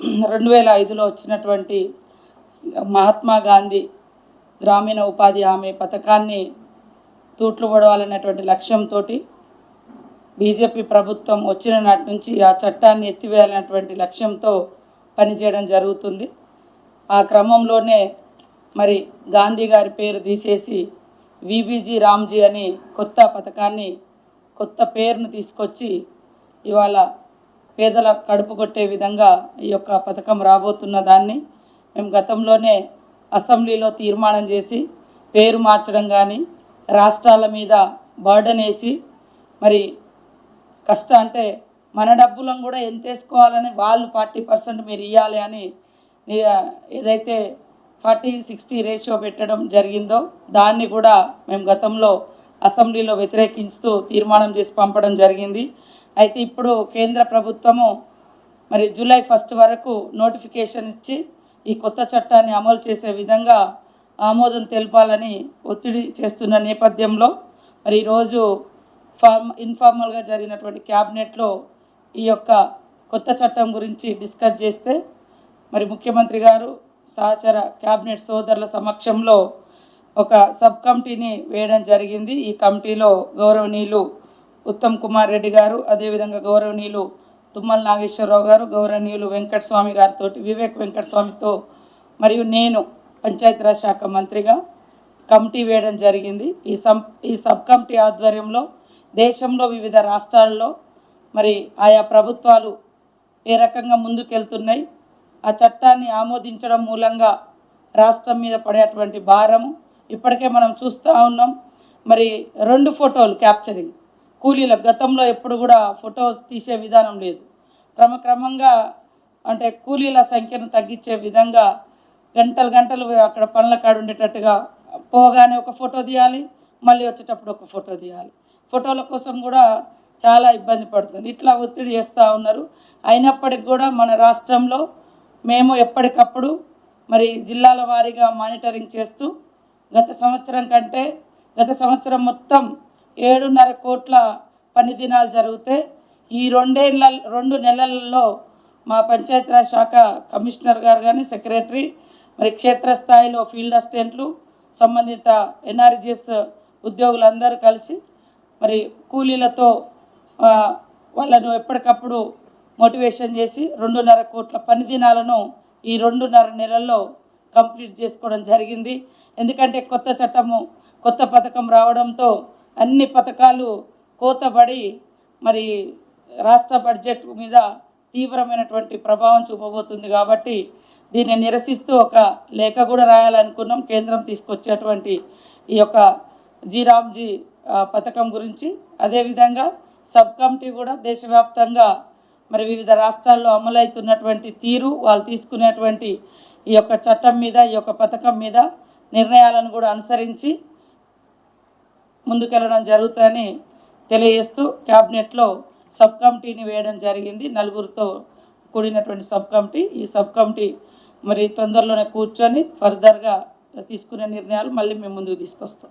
2005లో వచ్చినటువంటి మహాత్మా గాంధీ గ్రామీణ ఉపాధి హామీ పథకాన్ని తూట్లు పొడవాలనేటువంటి లక్ష్యంతో బీజేపీ ప్రభుత్వం వచ్చిన నాటి నుంచి ఆ చట్టాన్ని ఎత్తివేయాలనేటువంటి లక్ష్యంతో పనిచేయడం జరుగుతుంది. ఆ క్రమంలోనే మరి గాంధీ గారి పేరు తీసేసి విబీజీ రామ్జీ అని కొత్త పథకాన్ని, కొత్త పేరును తీసుకొచ్చి ఇవాళ పేదల కడుపు కొట్టే విధంగా ఈ యొక్క పథకం రాబోతున్న దాన్ని మేము గతంలోనే అసెంబ్లీలో తీర్మానం చేసి పేరు మార్చడం కానీ, రాష్ట్రాల మీద బర్డెన్ వేసి మరి అంటే మన డబ్బులను కూడా ఎంత వేసుకోవాలని వాళ్ళు 40% మీరు ఇవ్వాలి అని ఏదైతే 40-60 రేషియో పెట్టడం జరిగిందో దాన్ని కూడా మేము గతంలో అసెంబ్లీలో వ్యతిరేకిస్తూ తీర్మానం చేసి పంపడం జరిగింది. అయితే ఇప్పుడు కేంద్ర ప్రభుత్వము మరి జూలై 1 వరకు నోటిఫికేషన్ ఇచ్చి ఈ కొత్త చట్టాన్ని అమలు చేసే విధంగా ఆమోదం తెలపాలని ఒత్తిడి చేస్తున్న నేపథ్యంలో మరి ఈరోజు ఇన్ఫార్మల్గా జరిగినటువంటి క్యాబినెట్లో ఈ యొక్క కొత్త చట్టం గురించి డిస్కస్ చేస్తే మరి ముఖ్యమంత్రి గారు సహచర క్యాబినెట్ సోదరుల సమక్షంలో ఒక సబ్ కమిటీని వేయడం జరిగింది. ఈ కమిటీలో గౌరవనీయులు ఉత్తమ్ కుమార్ రెడ్డి గారు, అదేవిధంగా గౌరవనీయులు తుమ్మల నాగేశ్వరరావు గారు, గౌరవనీయులు వెంకటస్వామి గారితో, వివేక్ వెంకటస్వామితో మరియు నేను పంచాయతీరాజ్ శాఖ మంత్రిగా కమిటీ వేయడం జరిగింది. ఈ సబ్ కమిటీ ఆధ్వర్యంలో దేశంలో వివిధ రాష్ట్రాల్లో మరి ఆయా ప్రభుత్వాలు ఏ రకంగా ముందుకెళ్తున్నాయి, ఆ చట్టాన్ని ఆమోదించడం మూలంగా రాష్ట్రం మీద పడేటువంటి భారము ఇప్పటికే మనం చూస్తూ ఉన్నాం. మరి 2 ఫోటోలు క్యాప్చరింగ్ కూలీలకు గతంలో ఎప్పుడు కూడా ఫొటోస్ తీసే విధానం లేదు. క్రమక్రమంగా అంటే కూలీల సంఖ్యను తగ్గించే విధంగా గంటలు అక్కడ పనుల కాడ ఉండేటట్టుగా పోగానే ఒక ఫోటో తీయాలి, మళ్ళీ వచ్చేటప్పుడు ఒక ఫోటో తీయాలి. ఫోటోల కోసం కూడా చాలా ఇబ్బంది పడుతుంది. ఇట్లా ఒత్తిడి చేస్తూ ఉన్నారు. అయినప్పటికీ కూడా మన రాష్ట్రంలో మేము ఎప్పటికప్పుడు మరి జిల్లాల వారీగా మానిటరింగ్ చేస్తూ గత సంవత్సరం మొత్తం 7.5 కోట్ల పని దినాలు జరిగితే ఈ 2 నెలల్లో మా పంచాయతీరాజ్ శాఖ కమిషనర్ గారు కానీ, సెక్రటరీ, మరి క్షేత్రస్థాయిలో ఫీల్డ్ అసిస్టెంట్లు, సంబంధిత ఎన్ఆర్జీఎస్ ఉద్యోగులందరూ కలిసి మరి కూలీలతో వాళ్ళను ఎప్పటికప్పుడు మోటివేషన్ చేసి 2.5 కోట్ల పని దినాలను ఈ 2.5 నెలల్లో కంప్లీట్ చేసుకోవడం జరిగింది. ఎందుకంటే కొత్త పథకం రావడంతో అన్ని పథకాలు కోతబడి మరి రాష్ట్ర బడ్జెట్ మీద తీవ్రమైనటువంటి ప్రభావం చూపబోతుంది. కాబట్టి దీన్ని నిరసిస్తూ ఒక లేఖ కూడా రాయాలనుకున్నాం కేంద్రం తీసుకొచ్చేటువంటి ఈ యొక్క జీరామ్జీ పథకం గురించి. అదేవిధంగా సబ్ కమిటీ కూడా దేశవ్యాప్తంగా మరి వివిధ రాష్ట్రాల్లో అమలవుతున్నటువంటి తీరు, వాళ్ళు తీసుకునేటువంటి ఈ యొక్క చట్టం మీద, ఈ యొక్క పథకం మీద నిర్ణయాలను కూడా అనుసరించి ముందుకెళ్ళడం జరుగుతుందని తెలియజేస్తూ క్యాబినెట్లో సబ్ కమిటీని వేయడం జరిగింది. 4తో కూడినటువంటి సబ్ కమిటీ. ఈ సబ్ కమిటీ మరి తొందరలోనే కూర్చొని ఫర్దర్గా తీసుకునే నిర్ణయాలు మళ్ళీ మేము ముందుకు తీసుకొస్తాం.